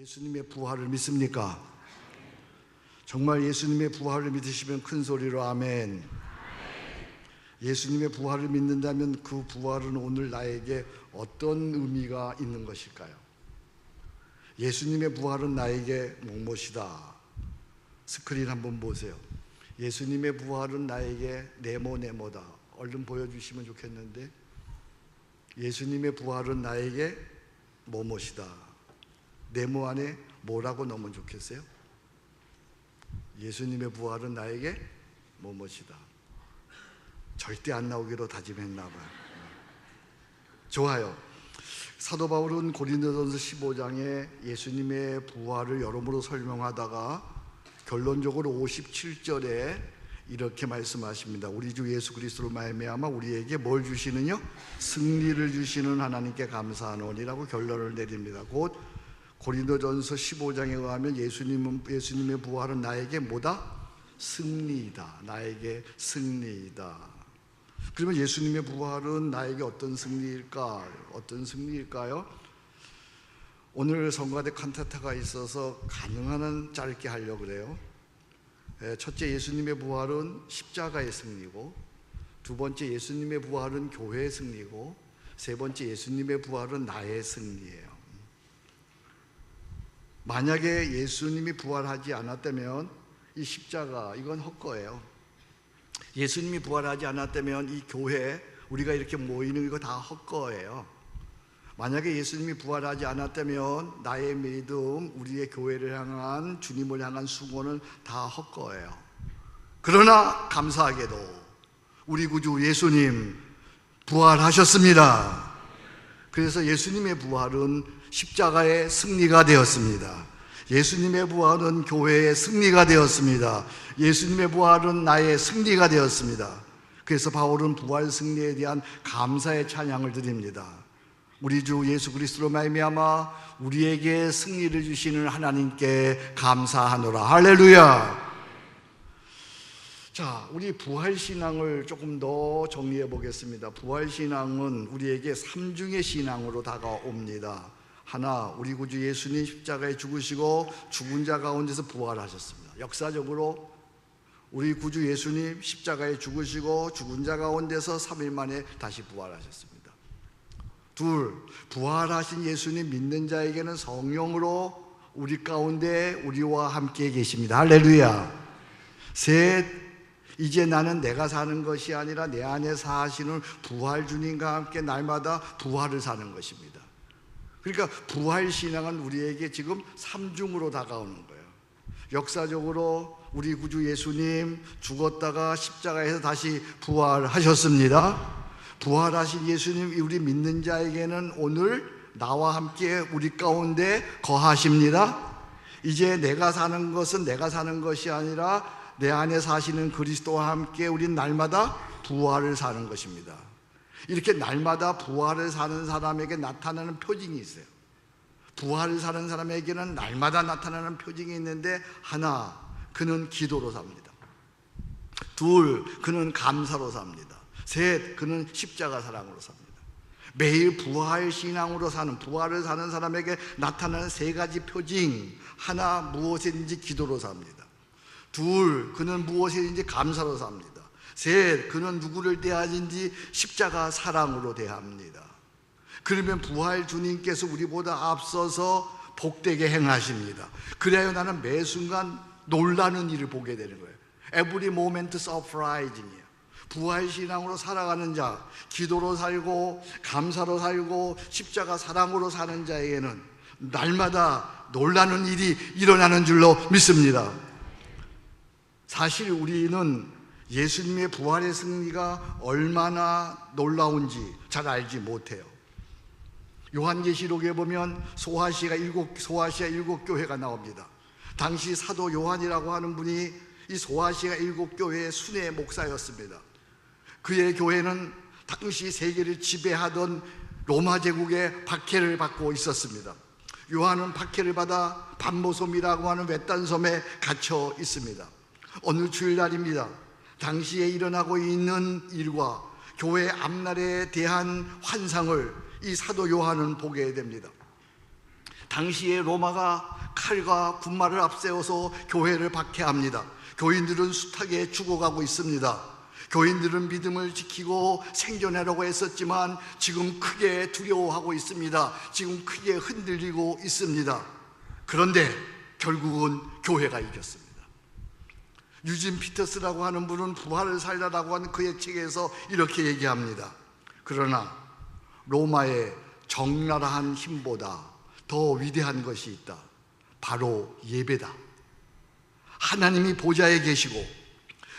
예수님의 부활을 믿습니까? 정말 예수님의 부활을 믿으시면 큰 소리로 아멘. 예수님의 부활을 믿는다면 그 부활은 오늘 나에게 어떤 의미가 있는 것일까요? 예수님의 부활은 나에게 무엇이다? 스크린 한번 보세요. 예수님의 부활은 나에게 네모다. 얼른 보여주시면 좋겠는데, 예수님의 부활은 나에게 무엇이다. 네모 안에 뭐라고 넣으면 좋겠어요? 예수님의 부활은 나에게 무엇이다. 절대 안 나오기로 다짐했나 봐요. 좋아요. 사도 바울은 고린도전서 15장에 예수님의 부활을 여러모로 설명하다가 결론적으로 57절에 이렇게 말씀하십니다. 우리 주 예수 그리스도로 말미암아 우리에게 뭘 주시느냐? 승리를 주시는 하나님께 감사하노니라고 결론을 내립니다. 곧 고린도전서 15장에 의하면 예수님의 부활은 나에게 뭐다? 승리이다. 나에게 승리이다. 그러면 예수님의 부활은 나에게 어떤 승리일까? 어떤 승리일까요? 오늘 성가대 칸타타가 있어서 가능한 한 짧게 하려고 그래요. 첫째, 예수님의 부활은 십자가의 승리고, 두 번째, 예수님의 부활은 교회의 승리고, 세 번째, 예수님의 부활은 나의 승리예요. 만약에 예수님이 부활하지 않았다면 이 십자가, 이건 헛거예요. 예수님이 부활하지 않았다면 이 교회, 우리가 이렇게 모이는 이거 다 헛거예요. 만약에 예수님이 부활하지 않았다면 나의 믿음, 우리의 교회를 향한, 주님을 향한 수고는 다 헛거예요. 그러나 감사하게도 우리 구주 예수님 부활하셨습니다. 그래서 예수님의 부활은 십자가의 승리가 되었습니다. 예수님의 부활은 교회의 승리가 되었습니다. 예수님의 부활은 나의 승리가 되었습니다. 그래서 바울은 부활 승리에 대한 감사의 찬양을 드립니다. 우리 주 예수 그리스도로 말미암아 우리에게 승리를 주시는 하나님께 감사하노라. 할렐루야. 자, 우리 부활신앙을 조금 더 정리해 보겠습니다. 부활신앙은 우리에게 삼중의 신앙으로 다가옵니다. 하나, 우리 구주 예수님 십자가에 죽으시고 죽은 자 가운데서 부활하셨습니다. 역사적으로 우리 구주 예수님 십자가에 죽으시고 죽은 자 가운데서 3일 만에 다시 부활하셨습니다. 둘, 부활하신 예수님 믿는 자에게는 성령으로 우리 가운데 우리와 함께 계십니다. 할렐루야. 셋, 이제 나는 내가 사는 것이 아니라 내 안에 사시는 부활 주님과 함께 날마다 부활을 사는 것입니다. 그러니까 부활신앙은 우리에게 지금 삼중으로 다가오는 거예요. 역사적으로 우리 구주 예수님 죽었다가 십자가에서 다시 부활하셨습니다. 부활하신 예수님, 우리 믿는 자에게는 오늘 나와 함께 우리 가운데 거하십니다. 이제 내가 사는 것은 내가 사는 것이 아니라 내 안에 사시는 그리스도와 함께 우린 날마다 부활을 사는 것입니다. 이렇게 날마다 부활을 사는 사람에게 나타나는 표징이 있어요. 부활을 사는 사람에게는 날마다 나타나는 표징이 있는데, 하나, 그는 기도로 삽니다. 둘, 그는 감사로 삽니다. 셋, 그는 십자가 사랑으로 삽니다. 매일 부활 신앙으로 사는, 부활을 사는 사람에게 나타나는 세 가지 표징. 하나, 무엇이든지 기도로 삽니다. 둘, 그는 무엇이든지 감사로 삽니다. 셋, 그는 누구를 대하든지 십자가 사랑으로 대합니다. 그러면 부활 주님께서 우리보다 앞서서 복되게 행하십니다. 그래야 나는 매 순간 놀라는 일을 보게 되는 거예요. Every moment surprising이에요. 부활신앙으로 살아가는 자, 기도로 살고 감사로 살고 십자가 사랑으로 사는 자에게는 날마다 놀라는 일이 일어나는 줄로 믿습니다. 사실 우리는 예수님의 부활의 승리가 얼마나 놀라운지 잘 알지 못해요. 요한계시록에 보면 소아시아 일곱 교회가 나옵니다. 당시 사도 요한이라고 하는 분이 이 소아시아 일곱 교회의 순회 목사였습니다. 그의 교회는 당시 세계를 지배하던 로마 제국의 박해를 받고 있었습니다. 요한은 박해를 받아 반모섬이라고 하는 외딴 섬에 갇혀 있습니다. 어느 주일날입니다. 당시에 일어나고 있는 일과 교회 앞날에 대한 환상을 이 사도 요한은 보게 됩니다. 당시에 로마가 칼과 군말을 앞세워서 교회를 박해합니다. 교인들은 숱하게 죽어가고 있습니다. 교인들은 믿음을 지키고 생존하려고 했었지만 지금 크게 두려워하고 있습니다. 지금 크게 흔들리고 있습니다. 그런데 결국은 교회가 이겼습니다. 유진 피터스라고 하는 분은 부활을 살라라고 하는 그의 책에서 이렇게 얘기합니다. 그러나 로마의 적나라한 힘보다 더 위대한 것이 있다. 바로 예배다. 하나님이 보좌에 계시고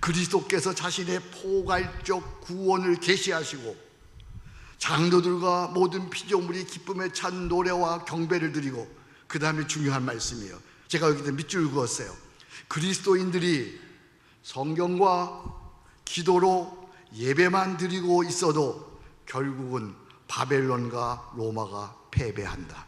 그리스도께서 자신의 포괄적 구원을 계시하시고 장로들과 모든 피조물이 기쁨에 찬 노래와 경배를 드리고, 그 다음에 중요한 말씀이에요. 제가 여기다 밑줄 그었어요. 그리스도인들이 성경과 기도로 예배만 드리고 있어도 결국은 바벨론과 로마가 패배한다.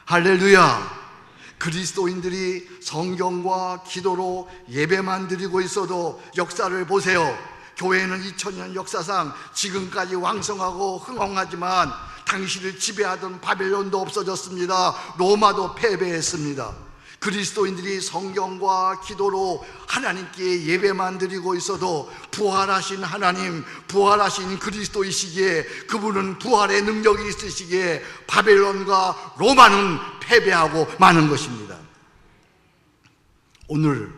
할렐루야. 그리스도인들이 성경과 기도로 예배만 드리고 있어도 역사를 보세요. 교회는 2000년 역사상 지금까지 왕성하고 흥황하지만 당시를 지배하던 바벨론도 없어졌습니다. 로마도 패배했습니다. 그리스도인들이 성경과 기도로 하나님께 예배만 드리고 있어도 부활하신 하나님, 부활하신 그리스도이시기에, 그분은 부활의 능력이 있으시기에 바벨론과 로마는 패배하고 마는 것입니다. 오늘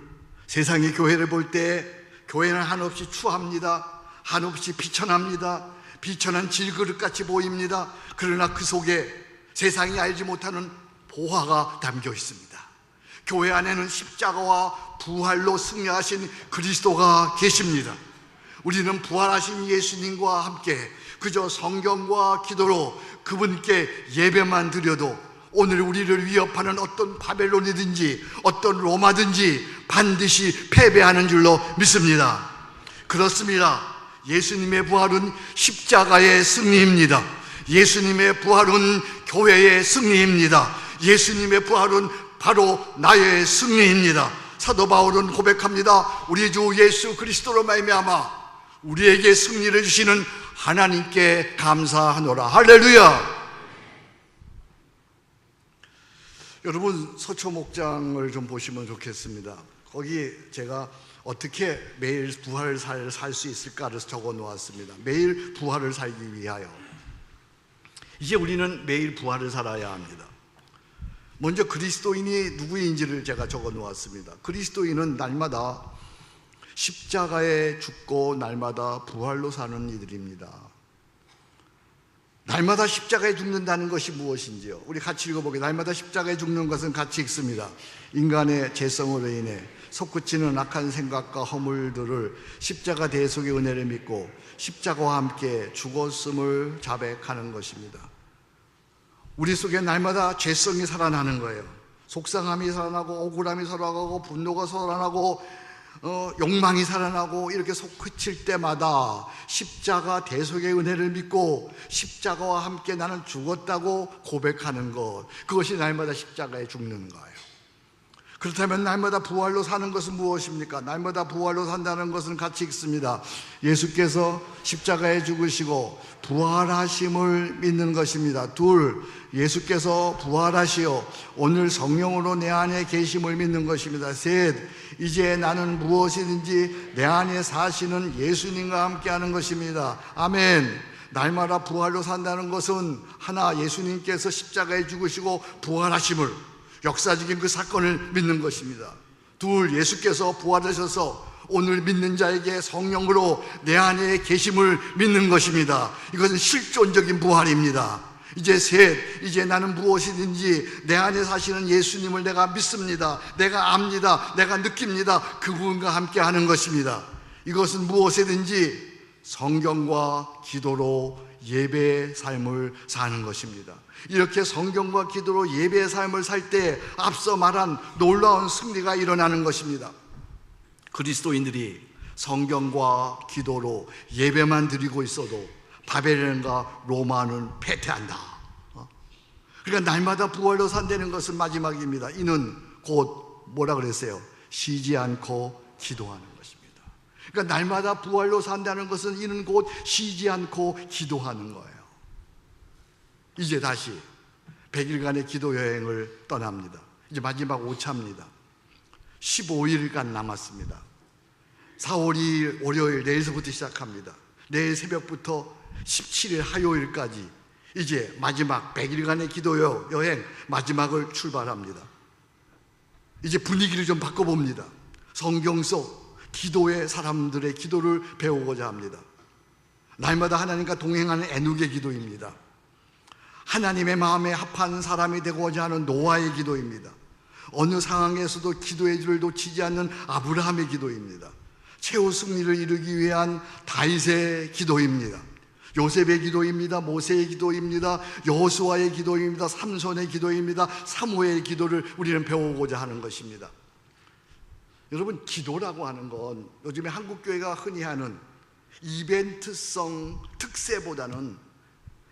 세상의 교회를 볼 때 교회는 한없이 추합니다. 한없이 비천합니다. 비천한 질그릇같이 보입니다. 그러나 그 속에 세상이 알지 못하는 보화가 담겨 있습니다. 교회 안에는 십자가와 부활로 승리하신 그리스도가 계십니다. 우리는 부활하신 예수님과 함께 그저 성경과 기도로 그분께 예배만 드려도 오늘 우리를 위협하는 어떤 바벨론이든지 어떤 로마든지 반드시 패배하는 줄로 믿습니다. 그렇습니다. 예수님의 부활은 십자가의 승리입니다. 예수님의 부활은 교회의 승리입니다. 예수님의 부활은 바로 나의 승리입니다. 사도 바울은 고백합니다. 우리 주 예수 그리스도로 말미암아 우리에게 승리를 주시는 하나님께 감사하노라. 할렐루야. 여러분, 서초 목장을 좀 보시면 좋겠습니다. 거기 제가 어떻게 매일 부활을 살 수 있을까를 적어 놓았습니다. 매일 부활을 살기 위하여 이제 우리는 매일 부활을 살아야 합니다. 먼저 그리스도인이 누구인지를 제가 적어 놓았습니다. 그리스도인은 날마다 십자가에 죽고 날마다 부활로 사는 이들입니다. 날마다 십자가에 죽는다는 것이 무엇인지요? 우리 같이 읽어보게. 날마다 십자가에 죽는 것은 같이 읽습니다. 인간의 죄성으로 인해 솟구치는 악한 생각과 허물들을 십자가 대속의 은혜를 믿고 십자가와 함께 죽었음을 자백하는 것입니다. 우리 속에 날마다 죄성이 살아나는 거예요. 속상함이 살아나고 억울함이 살아나고 분노가 살아나고 욕망이 살아나고 이렇게 솟구칠 때마다 십자가 대속의 은혜를 믿고 십자가와 함께 나는 죽었다고 고백하는 것, 그것이 날마다 십자가에 죽는 거예요. 그렇다면 날마다 부활로 사는 것은 무엇입니까? 날마다 부활로 산다는 것은 같이 읽습니다. 예수께서 십자가에 죽으시고 부활하심을 믿는 것입니다. 둘, 예수께서 부활하시어 오늘 성령으로 내 안에 계심을 믿는 것입니다. 셋, 이제 나는 무엇이든지 내 안에 사시는 예수님과 함께 하는 것입니다. 아멘. 날마다 부활로 산다는 것은 하나, 예수님께서 십자가에 죽으시고 부활하심을, 역사적인 그 사건을 믿는 것입니다. 둘, 예수께서 부활하셔서 오늘 믿는 자에게 성령으로 내 안에 계심을 믿는 것입니다. 이것은 실존적인 부활입니다. 이제 셋, 이제 나는 무엇이든지 내 안에 사시는 예수님을 내가 믿습니다. 내가 압니다. 내가 느낍니다. 그분과 함께 하는 것입니다. 이것은 무엇이든지 성경과 기도로 예배의 삶을 사는 것입니다. 이렇게 성경과 기도로 예배의 삶을 살 때 앞서 말한 놀라운 승리가 일어나는 것입니다. 그리스도인들이 성경과 기도로 예배만 드리고 있어도 바벨론과 로마는 패퇴한다. 그러니까 날마다 부활로 산다는 것은 마지막입니다. 이는 곧 뭐라 그랬어요? 쉬지 않고 기도하는 것입니다. 그러니까 날마다 부활로 산다는 것은 이는 곧 쉬지 않고 기도하는 거예요. 이제 다시 100일간의 기도 여행을 떠납니다. 이제 마지막 5차입니다. 15일간 남았습니다. 4월 2일 월요일 내일서부터 시작합니다. 내일 새벽부터 17일 화요일까지 이제 마지막 100일간의 기도 여행 마지막을 출발합니다. 이제 분위기를 좀 바꿔봅니다. 성경 속 기도의 사람들의 기도를 배우고자 합니다. 날마다 하나님과 동행하는 에녹의 기도입니다. 하나님의 마음에 합한 사람이 되고자 하는 노아의 기도입니다. 어느 상황에서도 기도의 줄을 놓치지 않는 아브라함의 기도입니다. 최후 승리를 이루기 위한 다윗의 기도입니다. 요셉의 기도입니다. 모세의 기도입니다. 여호수아의 기도입니다. 삼손의 기도입니다. 사무엘의 기도를 우리는 배우고자 하는 것입니다. 여러분, 기도라고 하는 건 요즘에 한국교회가 흔히 하는 이벤트성 특세보다는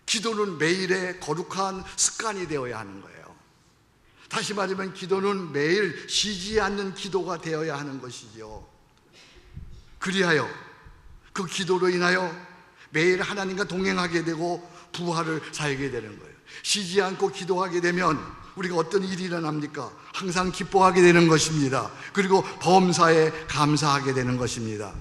기도는 매일의 거룩한 습관이 되어야 하는 거예요. 다시 말하면 기도는 매일 쉬지 않는 기도가 되어야 하는 것이죠. 그리하여 그 기도로 인하여 매일 하나님과 동행하게 되고 부활을 살게 되는 거예요. 쉬지 않고 기도하게 되면 우리가 어떤 일이 일어납니까? 항상 기뻐하게 되는 것입니다. 그리고 범사에 감사하게 되는 것입니다.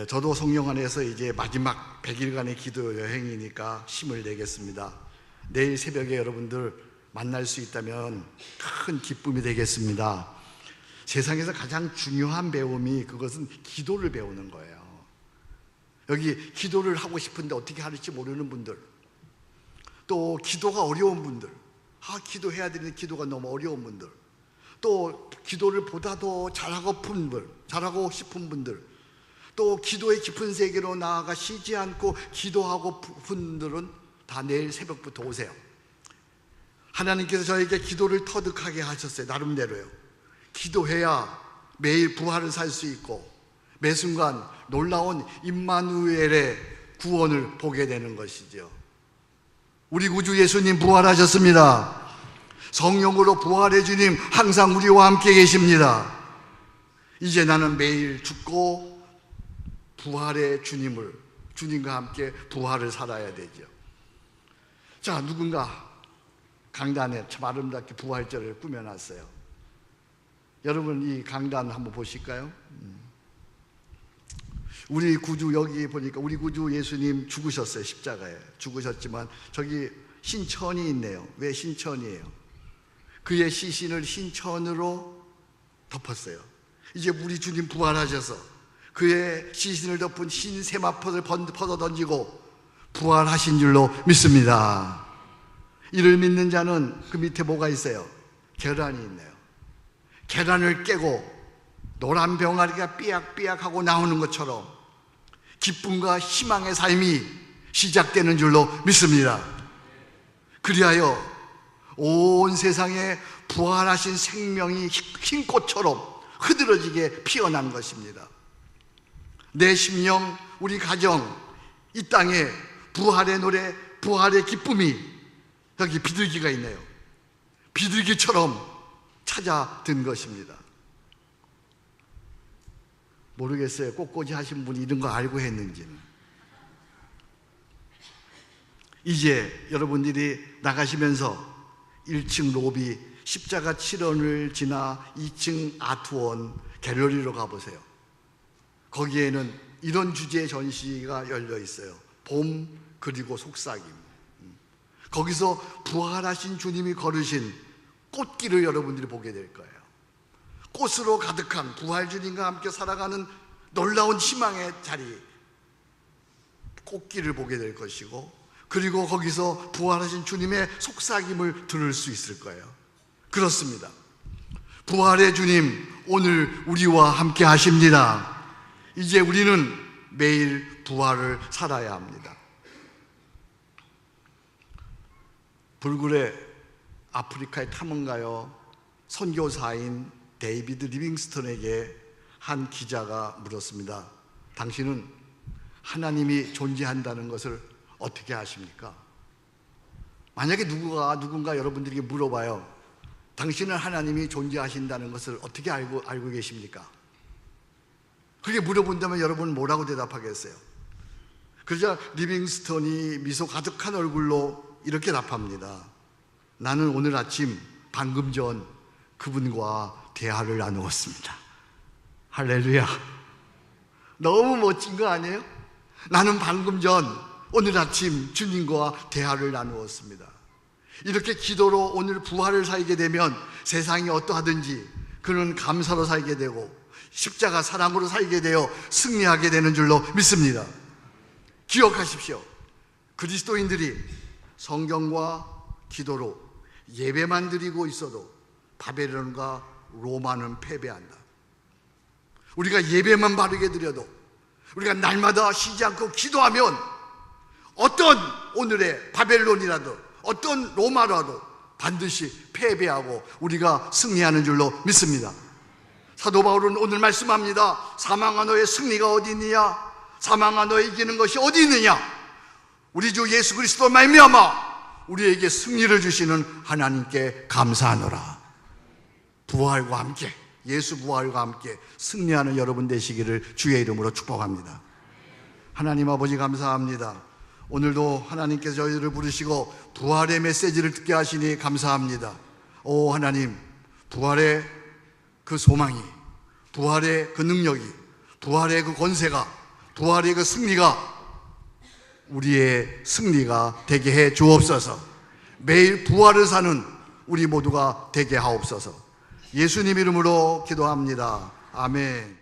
저도 성령 안에서 이제 마지막 100일간의 기도 여행이니까 힘을 내겠습니다. 내일 새벽에 여러분들 만날 수 있다면 큰 기쁨이 되겠습니다. 세상에서 가장 중요한 배움이 그것은 기도를 배우는 거예요. 여기 기도를 하고 싶은데 어떻게 할지 모르는 분들, 또 기도가 어려운 분들, 기도해야 되는 기도가 너무 어려운 분들, 또 기도를 보다 더 잘하고 싶은 분들, 또 기도의 깊은 세계로 나아가 쉬지 않고 기도하고 분들은 다 내일 새벽부터 오세요. 하나님께서 저에게 기도를 터득하게 하셨어요. 나름대로요. 기도해야 매일 부활을 살 수 있고 매 순간 놀라운 임마누엘의 구원을 보게 되는 것이죠. 우리 구주 예수님 부활하셨습니다. 성령으로 부활의 주님 항상 우리와 함께 계십니다. 이제 나는 매일 죽고 부활의 주님과 함께 부활을 살아야 되죠. 자, 누군가 강단에 참 아름답게 부활절을 꾸며놨어요. 여러분, 이 강단 한번 보실까요? 우리 구주, 여기 보니까 우리 구주 예수님 죽으셨어요. 십자가에 죽으셨지만 저기 신천이 있네요. 왜 신천이에요? 그의 시신을 신천으로 덮었어요. 이제 우리 주님 부활하셔서 그의 시신을 덮은 신세마포를 퍼서 던지고 부활하신 줄로 믿습니다. 이를 믿는 자는 그 밑에 뭐가 있어요? 계란이 있네요. 계란을 깨고 노란 병아리가 삐약삐약하고 나오는 것처럼 기쁨과 희망의 삶이 시작되는 줄로 믿습니다. 그리하여 온 세상에 부활하신 생명이 흰 꽃처럼 흐드러지게 피어난 것입니다. 내 심령, 우리 가정, 이 땅에 부활의 노래, 부활의 기쁨이 여기 비둘기가 있네요. 비둘기처럼 찾아든 것입니다. 모르겠어요. 꽃꽂이 하신 분이 이런 거 알고 했는지는. 이제 여러분들이 나가시면서 1층 로비 십자가 7원을 지나 2층 아트원 갤러리로 가보세요. 거기에는 이런 주제의 전시가 열려 있어요. 봄 그리고 속삭임. 거기서 부활하신 주님이 걸으신 꽃길을 여러분들이 보게 될 거예요. 꽃으로 가득한 부활 주님과 함께 살아가는 놀라운 희망의 자리, 꽃길을 보게 될 것이고, 그리고 거기서 부활하신 주님의 속삭임을 들을 수 있을 거예요. 그렇습니다. 부활의 주님 오늘 우리와 함께 하십니다. 이제 우리는 매일 부활을 살아야 합니다. 불굴의 아프리카의 탐험가요 선교사인 데이비드 리빙스턴에게 한 기자가 물었습니다. 당신은 하나님이 존재한다는 것을 어떻게 아십니까? 만약에 누군가 여러분들에게 물어봐요. 당신은 하나님이 존재하신다는 것을 어떻게 알고 계십니까? 그렇게 물어본다면 여러분은 뭐라고 대답하겠어요? 그러자 리빙스턴이 미소 가득한 얼굴로 이렇게 답합니다. 나는 오늘 아침 방금 전 그분과 대화를 나누었습니다. 할렐루야. 너무 멋진 거 아니에요? 나는 방금 전 오늘 아침 주님과 대화를 나누었습니다. 이렇게 기도로 오늘 부활을 살게 되면 세상이 어떠하든지 그는 감사로 살게 되고 십자가 사랑으로 살게 되어 승리하게 되는 줄로 믿습니다. 기억하십시오. 그리스도인들이 성경과 기도로 예배만 드리고 있어도 바벨론과 로마는 패배한다. 우리가 예배만 바르게 드려도, 우리가 날마다 쉬지 않고 기도하면 어떤 오늘의 바벨론이라도 어떤 로마라도 반드시 패배하고 우리가 승리하는 줄로 믿습니다. 사도 바울은 오늘 말씀합니다. 사망아 너의 승리가 어디 있느냐? 사망아 너의 이기는 것이 어디 있느냐? 우리 주 예수 그리스도 말미암아 우리에게 승리를 주시는 하나님께 감사하노라. 부활과 함께, 예수 부활과 함께 승리하는 여러분 되시기를 주의 이름으로 축복합니다. 하나님 아버지 감사합니다. 오늘도 하나님께서 저희들을 부르시고 부활의 메시지를 듣게 하시니 감사합니다. 오 하나님, 부활의 그 소망이, 부활의 그 능력이, 부활의 그 권세가, 부활의 그 승리가 우리의 승리가 되게 해 주옵소서. 매일 부활을 사는 우리 모두가 되게 하옵소서. 예수님 이름으로 기도합니다. 아멘.